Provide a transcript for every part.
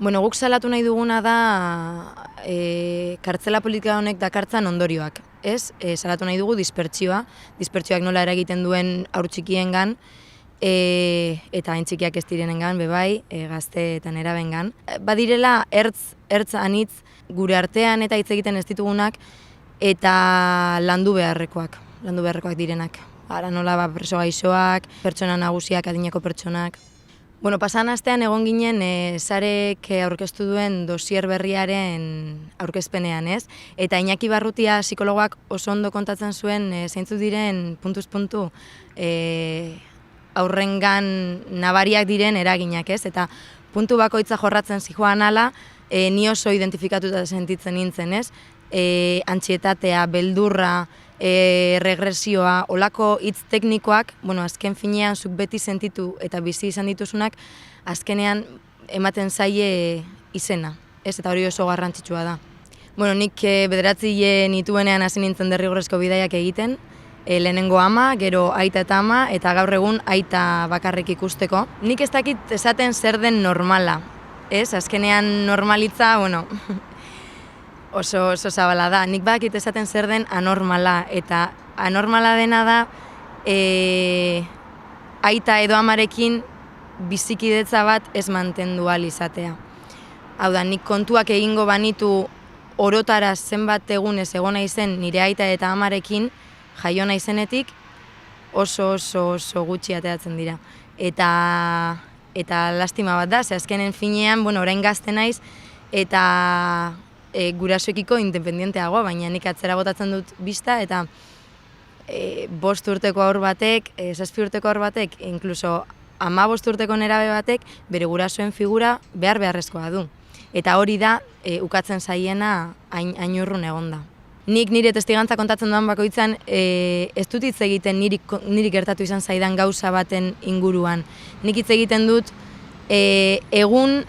Bueno, guk salatu nahi duguna da kartzela politika honek dakartzan ondorioak. Salatu nahi dugu dispertsioak nola eragiten duen haur txikiengan, eta hain txikiak ez direnengan, bebai, gazte eta nerabengan. Badirela ertz anitz gure artean eta hitz egiten ez ditugunak eta landu beharrekoak direnak. Ara nola preso gaixoak, pertsona nagusiak, adineko pertsonak. Bueno, pasan astean egon ginen Sarek aurkeztu duen dosier berriaren aurkezpenean, ez? Eta Iñaki Barrutia psikologoak oso ondo kontatzen zuen zeintzuk diren puntuz puntu aurrengan nabariak diren eraginak, ez? Eta puntu bakoitza jorratzen zijoan ala, ni oso identifikatuta sentitzen nintzen, ez? Antsietatea, beldurra, regresioa, olako hitz teknikoak, azken finean zuk beti sentitu eta bizi izan dituzunak, azkenean ematen zaie izena, ez? Eta hori oso garrantzitsua da. Nik 9 nituenean hasi nintzen derrigorrezko bidaiak egiten, lehenengo ama, gero aita eta ama, eta gaur egun aita bakarrik ikusteko. Nik ez dakit esaten zer den normala, ez? Azkenean normalitza, oso zabala da. Nik badakit esaten zer den anormala, eta anormala dena da aita edo amarekin bizikidetza bat ez mantendu ahal izatea. Hau da, nik kontuak egingo banitu orotara zenbat egunez egon naizen nire aita eta amarekin, jaio naizenetik oso gutxi ateratzen dira. Eta lastima bat da, ze azkenen finean, orain gazte naiz, eta gurasoekiko independenteagoa, baina nik atzera botatzen dut bista, eta 5 urteko haur batek, 7 urteko haur batek, inkluso 15 urteko nerabe batek, bere gurasoen figura beharrezkoa du. Eta hori da, ukatzen zaiena hain urrun egonda. Nik nire testigantza kontatzen duan bakoitzan, ez dut hitz egiten niri gertatu izan zaidan gauza baten inguruan. Nik hitz egiten dut, egun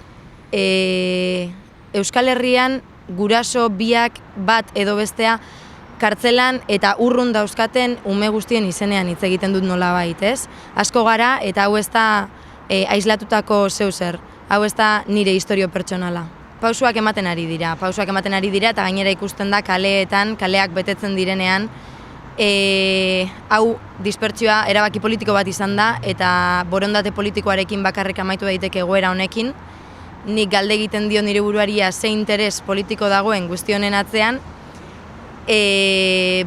Euskal Herrian guraso biak bat edo bestea kartzelan eta urrun dauzkaten ume guztien izenean hitz egiten dut nolabait, ez? Asko gara eta hau ez da aislatutako zeuzer, hau ez da nire istorio pertsonala. Pausuak ematen ari dira eta gainera ikusten da kaleak betetzen direnean, hau dispertsioa erabaki politiko bat izan da eta borondate politikoarekin bakarrik amaitu daiteke egoera honekin. Nik galde egiten dio nire buruaria ze interes politiko dagoen guzti honen atzean,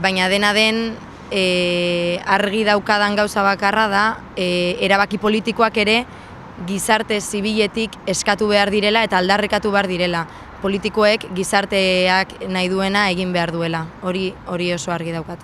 baina dena den argi daukadan gauza bakarra da, erabaki politikoak ere gizarte zibiletik eskatu behar direla eta aldarrikatu behar direla. Politikoek gizarteak nahi duena egin behar duela, hori oso argi daukat.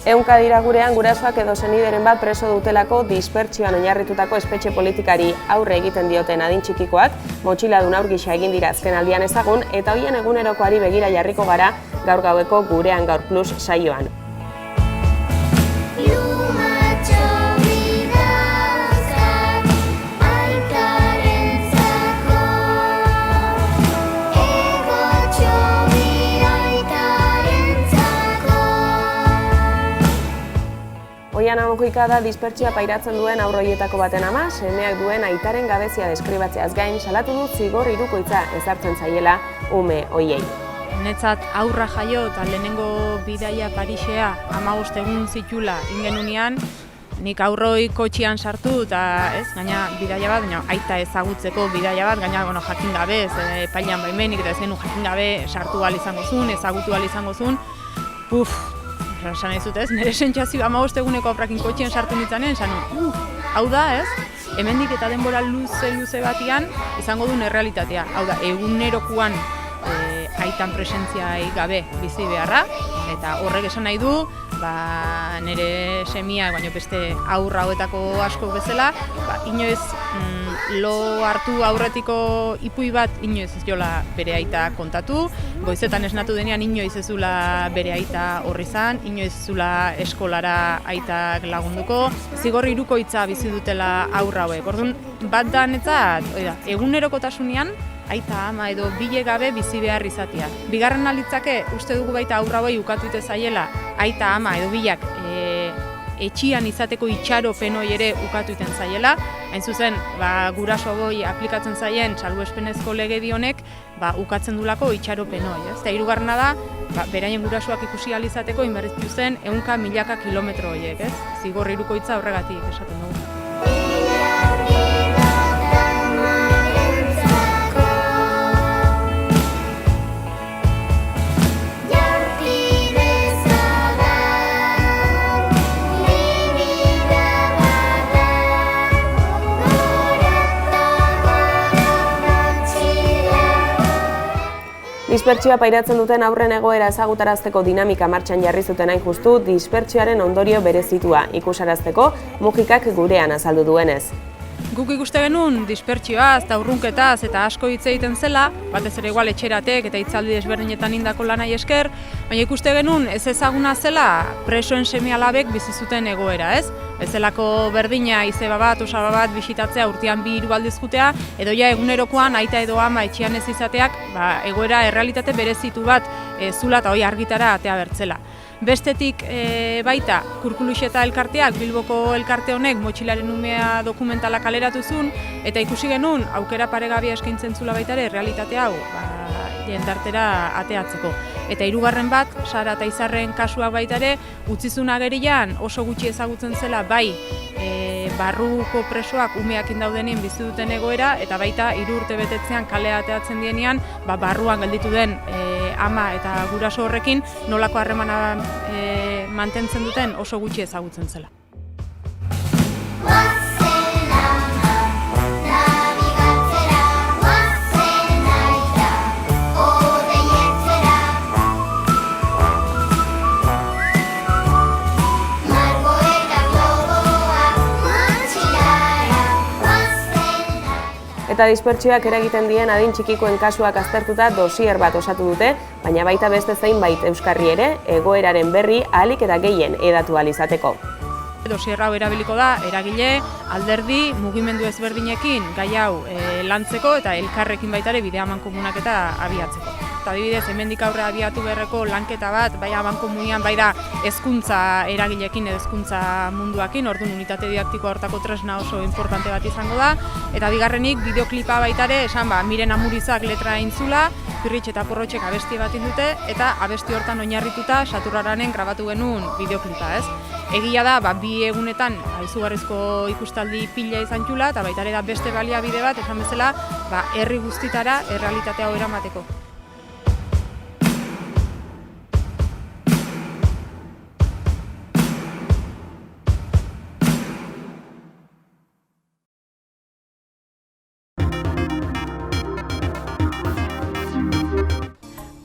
Ehunka dira gurean gurasoak edo senideren bat preso dutelako dispertsioan oinarritutako espetxe politikari aurre egiten dioten adin txikikoak, motxiladun haur gisa egin dira azken aldian ezagun, eta hoien egunerokoari begira jarriko gara gaur gaueko Gurean Gaur Plus saioan. Oian Amojika da dispertsioa pairatzen duen haur horietako baten ama, semeak duen aitaren gabezia deskribatzeaz gain, salatu du zigor hirukoitza ezartzen zaiela ume hoiei. Netzat aurra jaio eta lehenengo bidaia Parisea 15 egun zitula ingenunean, nik aurroi kotxian sartu eta gaina bidaia bat, aita ezagutzeko bidaia bat, gaina jakin gabe, epailean baimenik eta ez genu jakin gabe sartu ahal izango zuen, ezagutu ahal izango zuen, esan nahi zut, nire sentsazio 15 eguneko aurrakin kotxien sartu nintzanean, hau da, hemendik eta denbora luze batian izango duen errealitatea. Hau da, egunerokoan aitan presentziai gabe bizi beharra, eta horrek esan nahi du, nire semiak, baina beste aurra hauetako asko bezala, inoiz lo hartu aurretiko ipui bat inoiz ez jola bere aita kontatu, goizetan esnatu denean inoiz ez zula bere aita horri zan, inoiz ez zula eskolara aitak lagunduko, zigor hirukoitza bizi dutela haurra hauek. Orduan, bat da netzat, egunerokotasunean, aita ama edo bile gabe bizi behar izatea. Bigarren alitzake, uste dugu baita haurra hauei ukatute zaiela aita ama edo bilak etxian izateko itxaropen hori ere ukatu iten zaiela. Hain zuzen, guraso hori aplikatzen zaien salbuespenezko legedi honek ukatzen dulako itxaropen hori. Eta hirugarrena da, beraien gurasoak ikusi ahal izateko inberritu zen 100 milaka kilometro horiek, ez? Zigor hirukoitza horregatik esaten dugu. Dispertsioa pairatzen duten aurren egoera ezagutarazteko dinamika martxan jarri zuten hain justu, dispertsioaren ondorio berezitua ikusarazteko mugikak gurean azaldu duenez. Guk ikuste genuen dispertsioaz eta urrunketaz eta asko hitz egiten zela, batez ere igual etxeratek eta hitzaldi desberdinetan indako lanai esker, baina ikuste genuen ez ezaguna zela presoen seme-alabek bizi zuten egoera, ez? Ez zelako berdina izeba bat, osaba bat bisitatzea urtean 2-3 aldiz jutea, edo ja egunerokoan aita edo ama etxean ez izateak, egoera errealitate berezitu bat zula eta hori argitara atea bertzela. Bestetik baita, Kurkuluxeta elkarteak, Bilboko elkarte honek motxilaren umea dokumentala kaleratu zuen, eta ikusi genuen aukera paregabea eskaintzen zula baita ere realitate hau jendartera ateatzeko. Eta hirugarren bat, Sara eta Izarren kasuak baita ere, utzizun agerian oso gutxi ezagutzen zela bai barruko presoak umeakin daudenien bizi duten egoera, eta baita 3 urte betetzean kalea ateatzen dienean, barruan gelditu den ama eta guraso horrekin nolako harremana mantentzen duten oso gutxi ezagutzen zela. Eta dispertsioak eragiten dien adin txikikoen kasuak aztertuta dosier bat osatu dute, baina baita beste zeinbait euskarri ere, egoeraren berri ahalik eta gehien hedatu ahal izateko. Dosier hau erabiliko da, eragile, alderdi, mugimendu ezberdinekin gai hau lantzeko eta elkarrekin baita ere bide amankomunak eta abiatzeko. Eta adibidez, hemendik aurre abiatu beharreko lanketa bat, bai amankomunian, bai da hezkuntza eragilekin edo hezkuntza munduakin, orduan unitate didaktikoa hortako tresna oso importante bat izango da. Eta bigarrenik, bideoklipa baita ere, esan Miren Amurizak letra intzula, Pirritx eta Porrotxek abesti bat indute, eta abesti hortan oinarrituta Saturraranen grabatu genuen bideoklipa, ez? Egia da, 2 egunetan izugarrizko ikustaldi pila izan txula, eta baita ere da beste baliabide bat, esan bezala, herri guztitara errealitate hau eramateko.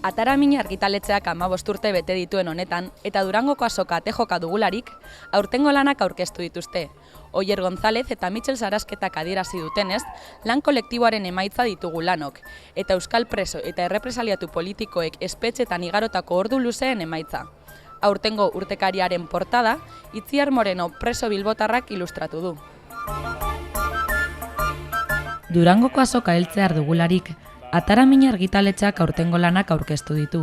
Ataramin argitaletxeak 15 urte bete dituen honetan eta Durangoko azoka atejoka dugularik, aurtengo lanak aurkeztu dituzte. Oier González eta Mitxel Sarasketak adierazi dutenez, lan kolektiboaren emaitza ditugu lanok, eta euskal preso eta errepresaliatu politikoek espetxetan igarotako ordu luzeen emaitza. Aurtengo urtekariaren portada, Itziar Moreno preso bilbotarrak ilustratu du. Durangoko azoka heltzear dugularik, Ataramin argitaletxeak aurtengo lanak aurkeztu ditu.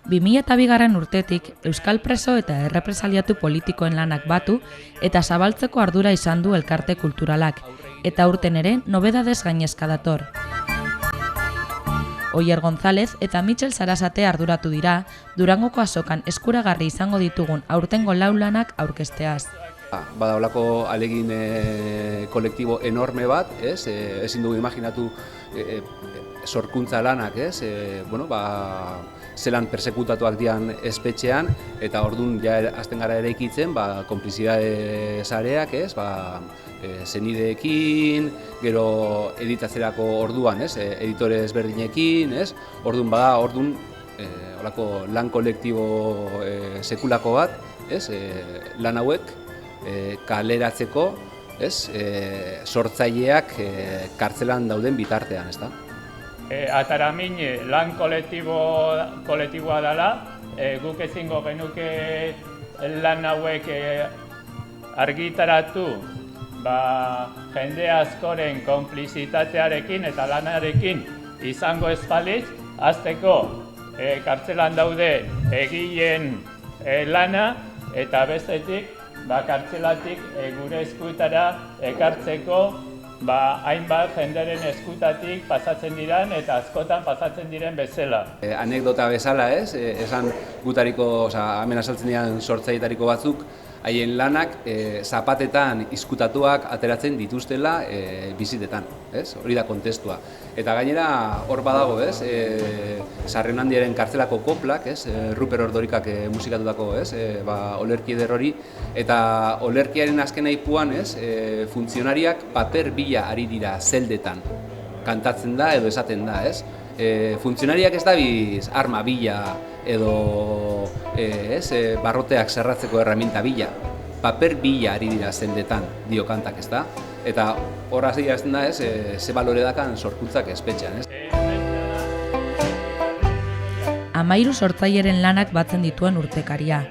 2002 urtetik euskal preso eta errepresaliatu politikoen lanak batu eta zabaltzeko ardura izan du elkarte kulturalak, eta aurten ere nobedadez gainezka dator. Oier González eta Mitxel Sarasate arduratu dira Durangoko azokan eskuragarri izango ditugun aurtengo lau lanak aurkezteaz. Badaulako alegin kolektibo enorme bat, ezin dugu imaginatu sorkuntza lanak, zelan persekutatuak dian espetxean, eta orduan ja hasten gara eraikitzen konplizidade sareak, zenideekin, gero editatzerako orduan, editore ezberdinekin, orduan olako lan kolektibo sekulako bat, lan hauek kaleratzeko ez? Sortzaileak kartzelan dauden bitartean, ezta? Ataramin lan kolektiboa dela, guk ezingo genuke lan hauek argitaratu jende askoren konplizitatearekin eta lanarekin izango ez balitz, hasteko kartzelan daude egileen lana eta bestetik kartzelatik gure eskuetara ekartzeko hainbat jenderen eskutatik pasatzen diren eta askotan pasatzen diren bezala. Anekdota bezala, ez? Esan gutariko, hemen asaltzen diren sortzaietariko batzuk, haien lanak zapatetan izkutatuak ateratzen dituztela bizitetan, ez? Hori da kontestua. Eta gainera hor badago, ez? Sarrenandiaren kartzelako koplak, ez? Ruper Ordorikak musikatutako, ez? Olerki eder hori. Eta olerkiaren azken aipuan, ez? Funtzionariak paper bila ari dira zeldetan kantatzen da edo esaten da, ez? Funtzionariak ez dabiz arma bila edo barroteak zerratzeko erraminta bila. Paper bila ari dira zeldetan dio kantak, ez da? Eta horra zegazten da, ez? Ze balore dakan sorkuntzak espetxean, ez? 13 sortzaileren lanak batzen dituen urtekaria.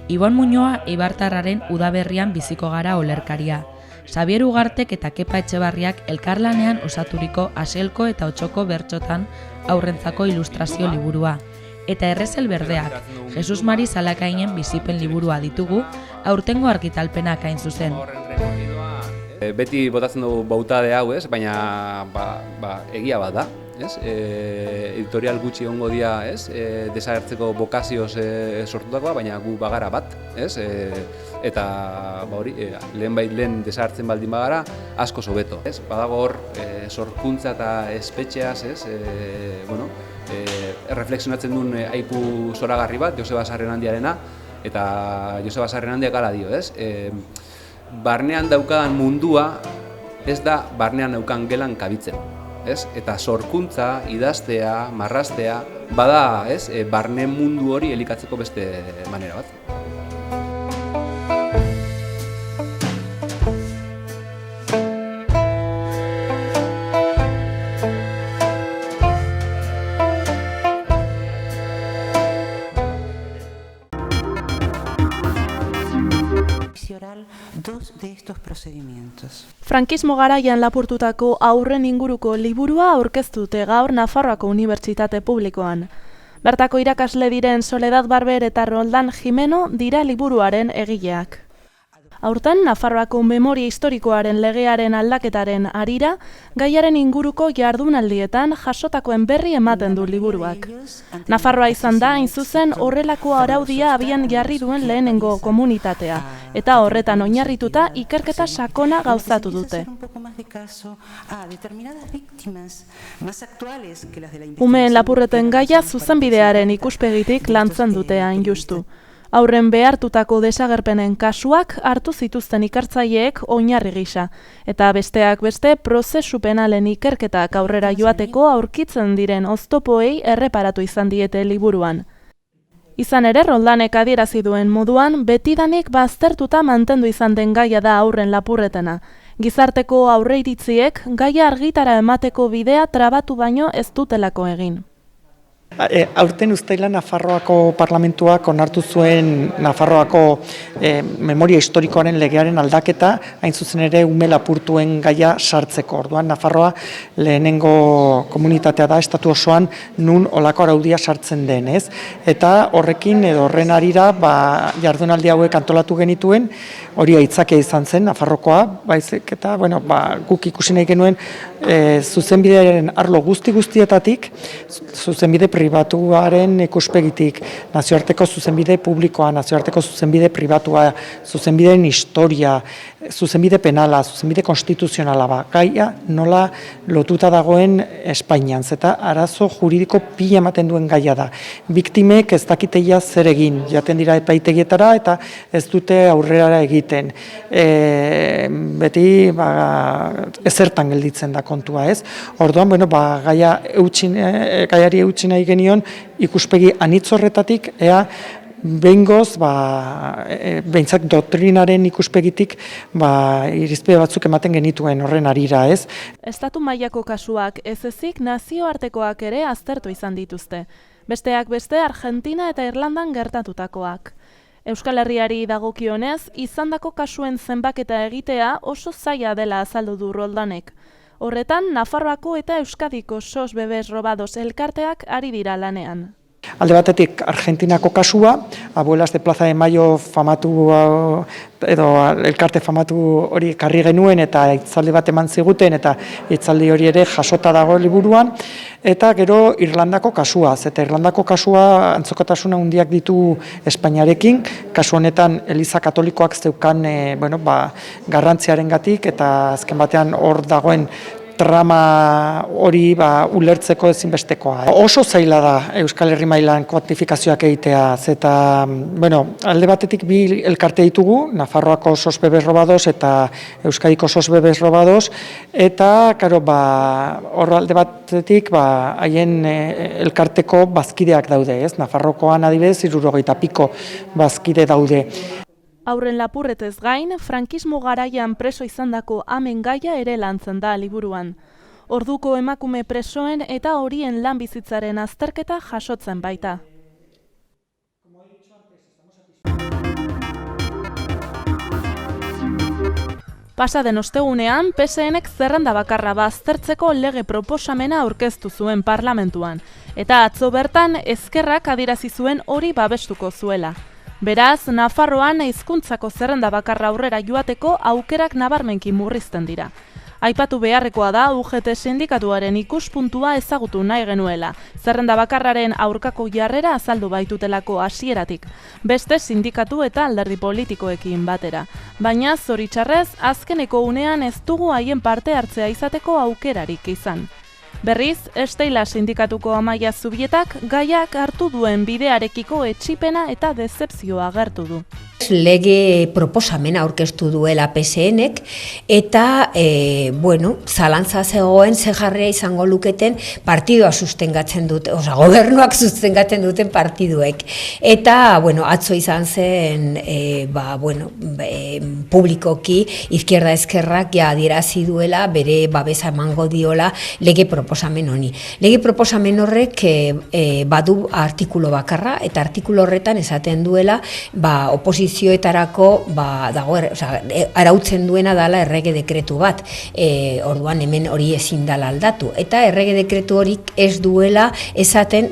Ibon Muñoa Eibartarraren udaberrian biziko gara olerkaria. Xabier Ugartek eta Kepa Etxebarriak elkarlanean osaturiko Aselko eta Otxoko bertsotan aurrentzako ilustrazio liburua. Eta Errezel Berdeak, Jesus Mari Zalakainen bizipen liburua ditugu, aurtengo argitalpenak hain zuzen. Beti botatzen dugu bautade hau, ez? Baina egia bat da. Editorial gutxi egongo dira, desagertzeko bokazioz sortutakoa, baina gu bagara bat, eta lehen desagertzen baldin bagara, asko hobeto. Badago hor sorkuntza eta espetxeaz, erreflexionatzen duen aipu zoragarri bat, Joseba Sarrenandiarena, eta Joseba Sarrenandiak hala dio, barnean daukadan mundua ez da barnean daukan gelan kabitzen. Eta sorkuntza, idaztea, marraztea, bada barne mundu hori elikatzeko beste manera bat. Dos de estos procedimientos. Frankismo garaian lapurtutako haurren inguruko liburua aurkeztu dute gaur Nafarroako Unibertsitate Publikoan. Bertako irakasle diren Soledad Barber eta Roldan Jimeno dira liburuaren egileak. Aurten, Nafarroako memoria historikoaren legearen aldaketaren harira, gaiaren inguruko jardunaldietan jasotakoen berri ematen du liburuak. Nafarroa izan da, hain zuzen, horrelako araudia abian jarri duen lehenengo komunitatea, eta horretan oinarrituta ikerketa sakona gauzatu dute. Umeen lapurreten gaia zuzenbidearen ikuspegitik lantzen dute hain justu. Aurren behartutako desagerpenen kasuak hartu zituzten ikertzaileek oinarri gisa, eta besteak beste prozesu penalen ikerketak aurrera joateko aurkitzen diren oztopoei erreparatu izan diete liburuan. Izan ere, Roldanek adierazi duen moduan, betidanik baztertuta mantendu izan den gaia da aurren lapurretena. Gizarteko aurreiritziek gaia argitara emateko bidea trabatu baino ez dutelako egin. Aurten uztailan Nafarroako parlamentuak onartu zuen Nafarroako memoria historikoaren legearen aldaketa, hain zuzen ere ume lapurtuen gaia sartzeko. Orduan Nafarroa lehenengo komunitatea da estatu osoan nun olako araudia sartzen den, ez? Eta horrekin edo horren harira jardunaldi hauek antolatu genituen, hori aitzakia izan zen Nafarrokoa, baizik eta guk ikusi nahi genuen zuzenbidearen arlo guztietatik, zuzenbide pribatuaren ikuspegitik, nazioarteko zuzenbide publikoa, nazioarteko zuzenbide pribatua, zuzenbideen historia, zuzenbide penala, zuzenbide konstituzionala, gaia nola lotuta dagoen Espainian, eta arazo juridiko pila ematen duen gaia da. Biktimek ez dakiteia zer egin, jaten dira epaitegietara eta ez dute aurrera egiten. Beti ezertan gelditzen da kontua, ez? Orduan, gaiari eutsi nahi genion ikuspegi anitz horretatik, ea behingoz, behintzat doktrinaren ikuspegitik, irizpide batzuk ematen genituen horren arira, ez? Estatu mailako kasuak ez ezik nazioartekoak ere aztertu izan dituzte. Besteak beste Argentina eta Irlandan gertatutakoak. Euskal Herriari dagokionez, izandako kasuen zenbaketa egitea oso zaila dela azaldu du Roldanek. Horretan, Nafarroako eta Euskadiko SOS Bebés Robados elkarteak ari dira lanean. Alde batetik, Argentinako kasua, Abuelas de Plaza de Mayo famatu edo elkarte famatu hori karri genuen eta hitzaldi bat eman ziguten eta hitzaldi hori ere jasota dago liburuan, eta gero Irlandako kasuaz. Eta Irlandako kasua antzokotasuna handiak ditu Espainiarekin, kasu honetan Eliza Katolikoak zeukan garrantziarengatik eta azken batean hor dagoen trama hori ulertzeko ezinbestekoa. Oso zaila da Euskal Herri mailan kuantifikazioak egitea, eta alde batetik bi elkarte ditugu, Nafarroako SOS Bebés Robados eta Euskadiko SOS Bebés Robados, eta hor alde batetik haien elkarteko bazkideak daude, ez? Nafarrokoan adibidez 60 piko bazkide daude. Haurren lapurretez gain, frankismo garaian preso izandako amen gaia ere lantzen da liburuan. Orduko emakume presoen eta horien lan bizitzaren azterketa jasotzen baita. Pasaden ostegunean, PSNek zerrenda bakarra baztertzeko lege proposamena aurkeztu zuen parlamentuan, eta atzo bertan ezkerrak adierazi zuen hori babestuko zuela. Beraz, Nafarroan hizkuntzako zerrenda bakarra aurrera joateko aukerak nabarmenki murrizten dira. Aipatu beharrekoa da UGT sindikatuaren ikuspuntua ezagutu nahi genuela, zerrenda bakarraren aurkako jarrera azaldu baitutelako hasieratik, beste sindikatu eta alderdi politikoekin batera. Baina zoritxarrez, azkeneko unean ez dugu haien parte hartzea izateko aukerarik izan. Berriz, Esteila sindikatuko Amaia Zubietak gaiak hartu duen bidearekiko etxipena eta dezepzioa agertu du. Lege proposamena aurkeztu duela PSNek eta zalantza zegoen ze jarria izango luketen partidua sustengatzen dute, gobernuak sustengatzen duten partiduek. Eta atzo izan zen publikoki izquierda ezkerrak adierazi duela bere babesa emango diola lege proposamen honi. Lege proposamen horrek badu artikulu bakarra eta artikulu horretan esaten duela oposizioetarako arautzen duena dala errege dekretu bat. Orduan hemen hori ezin dala aldatu. Eta errege dekretu horik ez duela esaten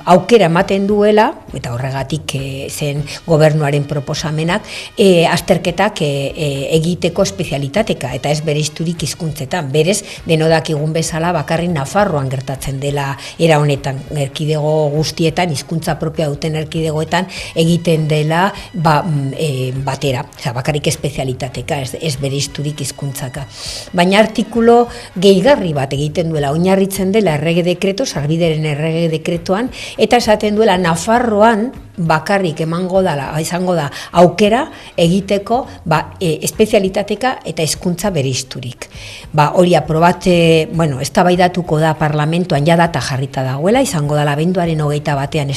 aukera ematen duela, eta horregatik zen gobernuaren proposamenak, azterketak egiteko espezialitateka, eta ez bereizturik hizkuntzetan. Berez, denodakigun bezala bakarrik Nafarroan gertatzen dela era honetan, erkidego guztietan, hizkuntza propia duten erkidegoetan, egiten dela batera, bakarrik espezialitateka, ez bereizturik hizkuntzaka. Baina artikulo gehigarri bat egiten duela, oinarritzen dela errege dekretu, sarbideren errege dekretuan, eta esaten duela Nafarroan bakarrik izango da aukera egiteko espezialitateka eta hizkuntza bereizturik. Hori eztabaidatuko da parlamentuan ja data jarrita dagoela, izango da abenduaren 21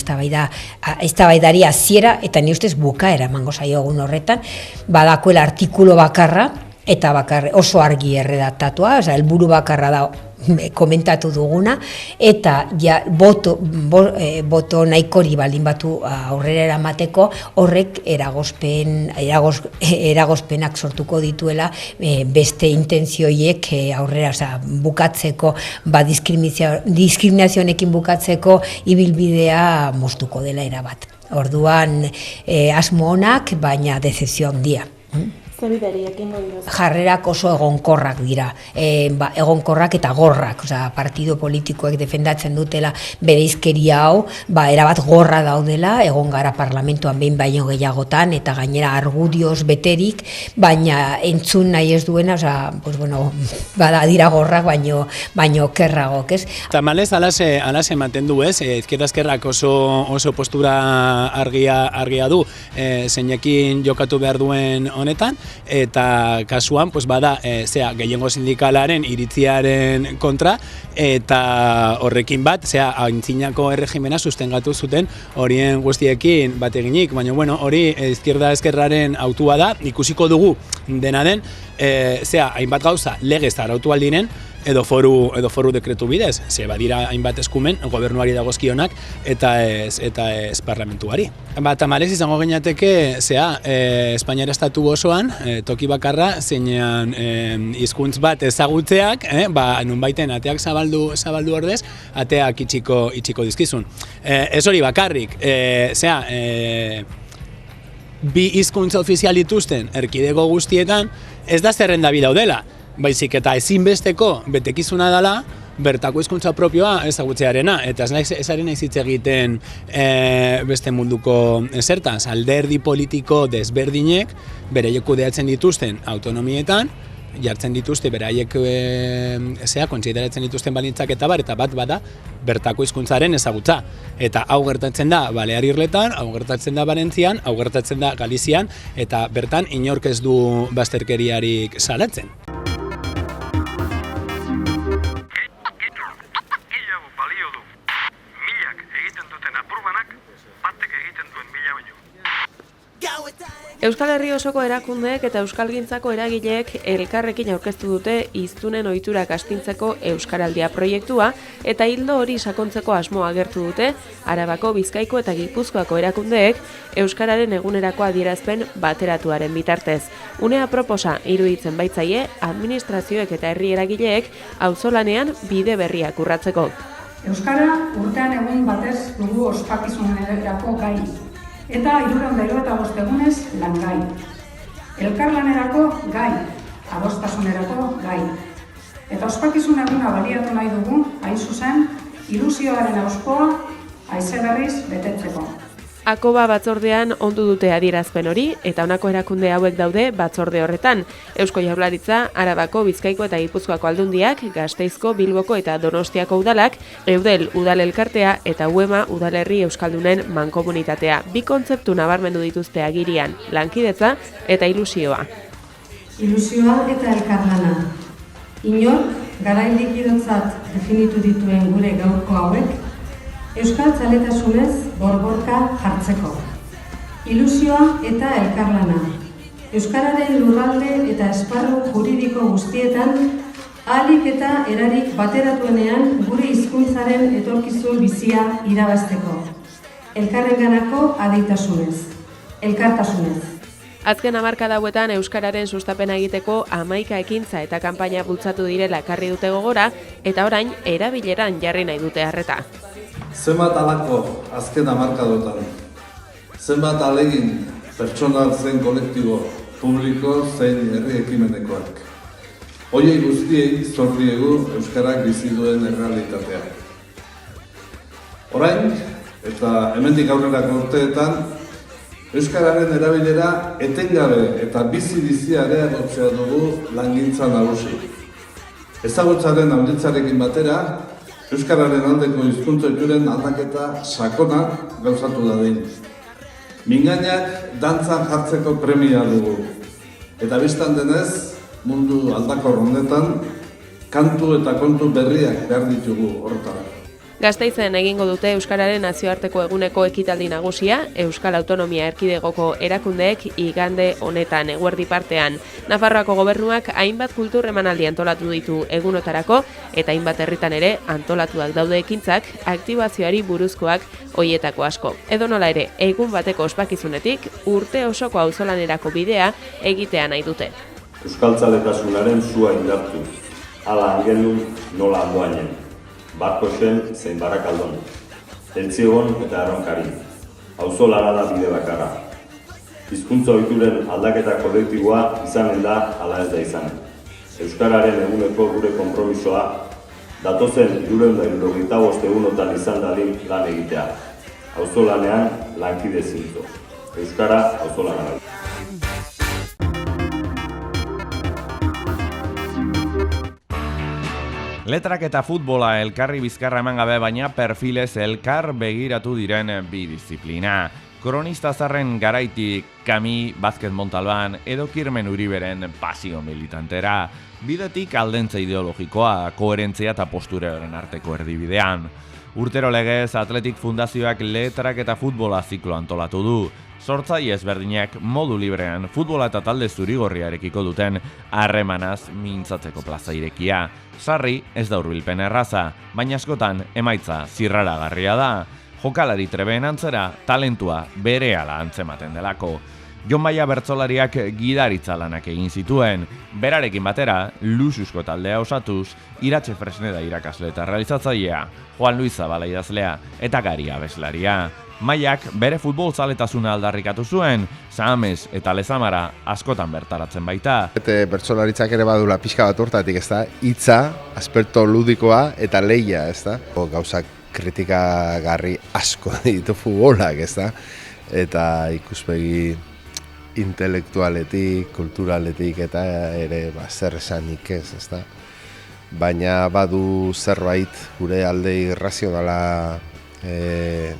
eztabaidari hasiera eta ni ustez bukaera emango zaio egun horretan, badakoela artikulu bakarra eta oso argi erredaktatua, helburu bakarra da komentatu duguna, eta boto nahikori baldin batu aurrera eramateko, horrek eragozpenak sortuko dituela beste intentzioiek aurrera bukatzeko, diskriminazionekin bukatzeko ibilbidea moztuko dela erabat. Orduan asmo onak, baina dezepzio handia. Jarrerak oso egonkorrak dira, egonkorrak eta gorrak, partido politikoek defendatzen dutela bereizkeria hau, erabat gorra daudela, egon gara parlamentuan behin baino gehiagotan, eta gainera argudioz beterik, baina entzun nahi ez duena, dira gorrak baino kerragok, ez? Tamalez, alase ematen du, ez? Izquierda ezkerrak oso postura argia du, zeinekin jokatu behar duen honetan, eta kasuan, pues bada, gehiengo sindikalaren iritziaren kontra, eta horrekin bat, aintzinako erregimena sustengatu zuten horien guztiekin bat eginik, baina hori izquierda eskerraren autua da, ikusiko dugu dena den, hainbat gauza legez arautu aldinen, edo foru dekretu bidez, badira hainbat eskumen gobernuari dagozkionak eta ez parlamentuari. Tamalez izango gineateke, Espainiara estatu osoan, toki bakarra, zeinean hizkuntz bat ezagutzeak, nunbaiten ateak zabaldu ordez, ateak itxiko dizkizun. Ez hori bakarrik, bi hizkuntza ofizial dituzten erkidego guztietan, ez da zerrenda bi daudela, baizik eta ezinbesteko betekizuna dela, bertako hizkuntza propioa ezagutzearena, eta ez ari naiz hitz egiten beste munduko zertaz, alderdi politiko desberdinek beraiek kudeatzen dituzten autonomietan, jartzen dituzte beraiek kontsideratzen dituzten baldintzak eta bat bada bertako hizkuntzaren ezagutza. Eta hau gertatzen da Balear Irletan, hau gertatzen da Valentzian, hau gertatzen da Galizian, eta bertan inork ez du bazterkeriarik salatzen. Euskal Herri osoko erakundeek eta euskalgintzako eragileek elkarrekin aurkeztu dute hiztunen ohiturak astintzeko Euskaraldia proiektua eta ildo hori sakontzeko asmoa agertu dute Arabako, Bizkaiko eta Gipuzkoako erakundeek euskararen egunerako adierazpen bateratuaren bitartez. Unea proposa iruditzen baitzaie administrazioek eta herri eragileek auzolanean bide berriak urratzeko. Euskara urtean egun batez dugu ospakizunerako gai. Eta 365 egunez langai. Elkarlanerako gai, adostasunerako gai. Eta ospakizun eguna baliatu nahi dugu, hain zuzen, ilusioaren auspoa haize berriz betetzeko. Akoba batzordean ondu dute adierazpen hori eta honako erakunde hauek daude batzorde horretan. Eusko Jaurlaritza, Arabako, Bizkaiko eta Gipuzkoako aldundiak, Gasteizko, Bilboko eta Donostiako udalak, Eudel udal elkartea eta UEMA udalerri euskaldunen mankomunitatea. Bi kontzeptu nabarmendu dituzte agirian, lankidetza eta ilusioa. Ilusioa eta elkarlana. Inork, garai likidotzat definitu dituen gure gaurko hauek, euskal zaletasunez borborka jartzeko. Ilusioa eta elkarlana. Euskararen lurralde eta esparru juridiko guztietan, ahalik eta erarik bateratuenean gure hizkuntzaren etorkizun bizia irabazteko. Elkarrenganako adeitasunez. Elkartasunez. Azken hamarkada hauetan euskararen sustapena egiteko 11 ekintza eta kanpaina bultzatu direla ekarri dute gogora eta orain erabileran jarri nahi dute arreta. Zenbat alako azken hamarkadotan, zenbat alegin pertsonal zein kolektibo, publiko zein herri ekimenekoak. Hoiei guztiei zor diegu euskarak bizi duen errealitatea. Orain, eta hemendik aurrerako urteetan, euskararen erabilera etengabe eta bizi-bizia areagotzea dugu langintza nagusi. Ezagutzaren handitzarekin batera, euskararen aldeko hizkuntza ohituren aldaketa sakona gauzatu dadin. Mingainak dantzan jartzeko premia dugu. Eta bistan denez, mundu aldakor honetan, kantu eta kontu berriak behar ditugu horretara. Gasteizen egingo dute Euskararen nazioarteko eguneko ekitaldi nagusia, Euskal Autonomia Erkidegoko erakundeek igande honetan eguerdi partean. Nafarroako gobernuak hainbat kultur emanaldi antolatu ditu egunotarako eta hainbat herritan ere antolatuak daude ekintzak aktibazioari buruzkoak hoietako asko. Edonola ere, egun bateko ospakizunetik urte osoko auzolanerako bidea egitea nahi dute. Euskaltzaletasunaren sua indartu, hala angelun nola andoainen. Barkosen zein Barakaldon, Eltziegon eta Erronkari, auzolara da bide bakarra. Hizkuntza ohituren aldaketa kolektiboa izanen da ala ez da izan. Euskararen eguneko gure konpromisoa datozen 375 egunotan izan dadin lan egitea. Auzolanean lankide zintzo. Euskara auzolana bai. Letrak eta futbola elkarri bizkarra eman gabe baina perfilez elkar begiratu diren bi disiplina. Kronista zarren garaitik Kami, Basket Montalban edo Kirmen Uriberen pasio militantera, bidetik aldentza ideologikoa, koherentzia eta posturaren arteko erdibidean. Urtero legez, Atletik Fundazioak letrak eta futbola ziklo antolatu du. Sortzaile ezberdinak modu librean futbola eta talde zurigorriarekiko duten harremanaz mintzatzeko plaza irekia. Sarri ez da hurbilpen erraza, baina askotan emaitza zirraragarria da. Jokalari trebeen antzera, talentua berehala antzematen delako. Jon Maia bertsolariak gidaritza lanak egin zituen, berarekin batera, luxuzko taldea osatuz, Iratxe Fresneda irakasle eta realizatzailea, Juan Luis Zabala idazlea eta Gari abeslaria. Maiak bere futbol zaletasuna aldarrikatu zuen, Sahames eta Lezamara askotan bertaratzen baita. Bertsolaritzak ere badula pixka bat hortatik, ezta? Hitza, aspekto ludikoa eta lehia, ezta? Gauzak kritikagarri asko ditu futbolak, ezta? Eta ikuspegi intelektualetik, kulturaletik eta ere zer esanik ez, ezta? Baina badu zerbait gure alde irrazionala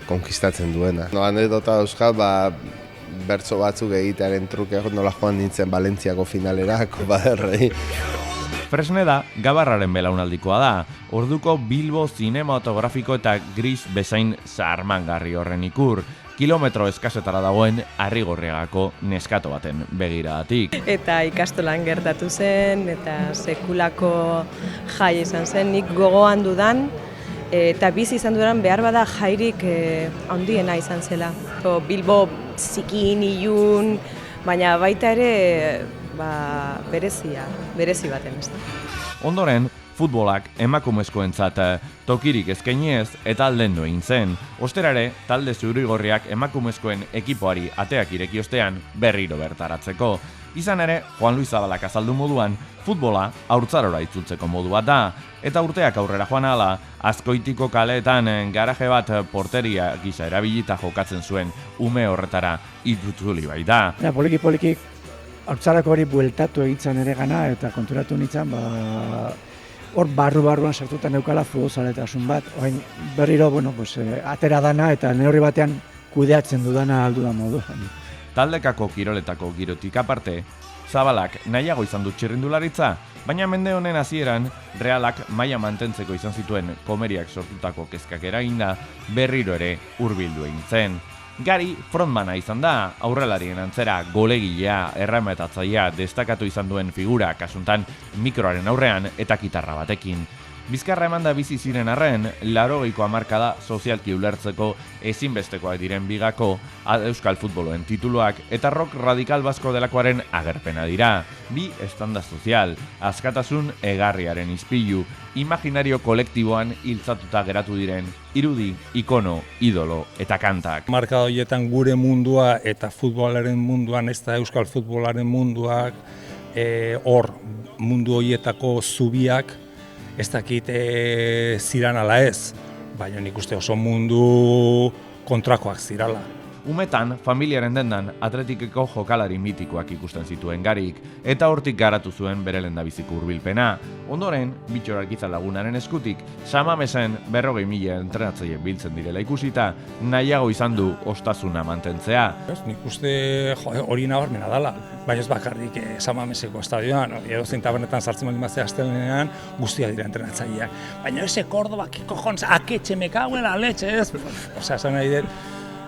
konkistatzen duena. Anekdota dauzkat, bertso batzuk egitearen truke nola joan nintzen Valentziako finalerako baderrei. Fresneda Gabarraren belaunaldikoa da, orduko Bilbo zinematografiko eta gris bezain zaharmangarri horren ikur, kilometro eskasetara dagoen Arrigorriagako neskato baten begiradatik. Eta ikastolan gertatu zen, eta sekulako jai izan zen, nik gogoan dudan, eta bizi izan dudan behar bada jairik handiena izan zela. Bilbo zikin, ilun, baina baita ere berezi baten ez da. Ondoren, futbolak emakumezkoentzat tokirik eskainiez eta aldendu egin zen. Osterare, talde zurigorriak emakumezkoen ekipoari ateak ireki ostean berriro bertaratzeko. Izan ere, Juan Luis Zabalak azaldu moduan, futbola haurtzarora itzultzeko modu bat da, eta urteak aurrera joan ahala, Azkoitiko kaleetan garaje bat porteria gisa erabilita jokatzen zuen ume horretara itzuli baita. Poliki haurtzarako hori bueltatu egitzen ere gana, eta konturatu nintzen, hor barruan sartutan neukala futbolzaletasun bat, orain berriro, atera dana eta neurri batean kudeatzen dudana aldudan modu. Taldekako kiroletako girotik aparte, Zabalak nahiago izan dut txirrindularitza, baina mende honen hasieran Realak maila mantentzeko izan zituen komeriak sortutako kezkak eraginda berriro ere hurbildu egin zen. Gari frontmana izan da, aurrelarien antzera golegilea, erremetatzailea destakatu izan duen figura, kasuntan mikroaren aurrean eta kitarra batekin. Bizkarra emanda bizi ziren arren, 80ko hamarkada sozialki ulertzeko ezinbestekoak diren bigako euskal futboloen tituluak eta rock radikal basko delakoaren agerpena dira. Bi estanda sozial, askatasun egarriaren ispilu, imaginario kolektiboan hiltzatuta geratu diren irudi, ikono, idolo eta kantak. Marka horietan gure mundua eta futbolaren munduan, ez da euskal futbolaren munduak, hor mundu horietako zubiak, ez dakit ziran ala ez, baina nik uste oso mundu kontrakoak zirala. Umetan, familiaren dendan Atletikeko jokalari mitikoak ikusten zituen Garik, eta hortik garatu zuen bere lehendabiziko hurbilpena. Ondoren, Bittor Arkiza lagunaren eskutik, Samamesen 40.000 entrenatzaile biltzen direla ikusita, nahiago izan du ostasuna mantentzea. Nik uste hori nabarmena dela, baina ez bakarrik Samameseko estadioan, edozein tabernetan sartzen baldin bazea astelehenean, guztia dira entrenatzaileak. Baina ese Cordoba, que cojones, aketxe me cago en la leche, ez? Osea, esan nahi dut,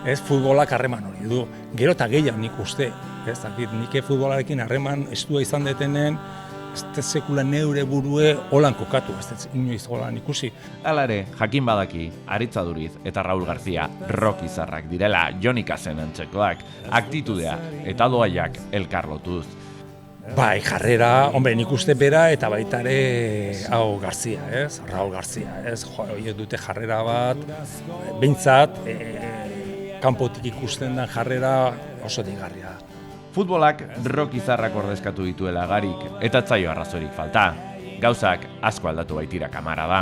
ez futbolak harreman hori du. Gero eta gehiago nik uste, ez dakit, nik futbolarekin harreman estua izan detenen, ez sekula neure burue holan kokatu, ez inoiz holan ikusi. Hala ere, jakin badaki, Aritza Duriz eta Raul García rock izarrak direla, Jonikasen antzekoak, aktitudea eta doaiak elkarlotuz. Bai, jarrera, nik uste bera eta baita ere hau García, ez? Raul García, ez? Horiek dute jarrera bat, behintzat, kanpotik ikusten den jarrera oso deigarria. Futbolak rock izarrak ordezkatu dituela Garik, eta zaio arrazorik falta. Gauzak asko aldatu baitira kamara da.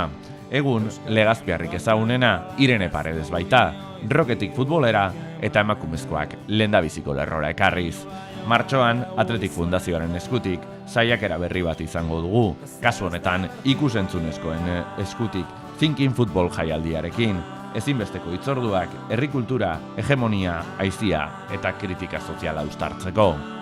Egun, Legazpiarrik ezagunena, Irene Paredes baita, rocketik futbolera eta emakumezkoak lehendabiziko lerrora ekarriz. Martxoan, Atletik Fundazioaren eskutik, saiakera berri bat izango dugu. Kasu honetan, ikusentzunezkoen eskutik, Thinking Football jaialdiarekin. ezinbesteko hitzorduak herri kultura, hegemonia, aizia eta kritika soziala uztartzeko.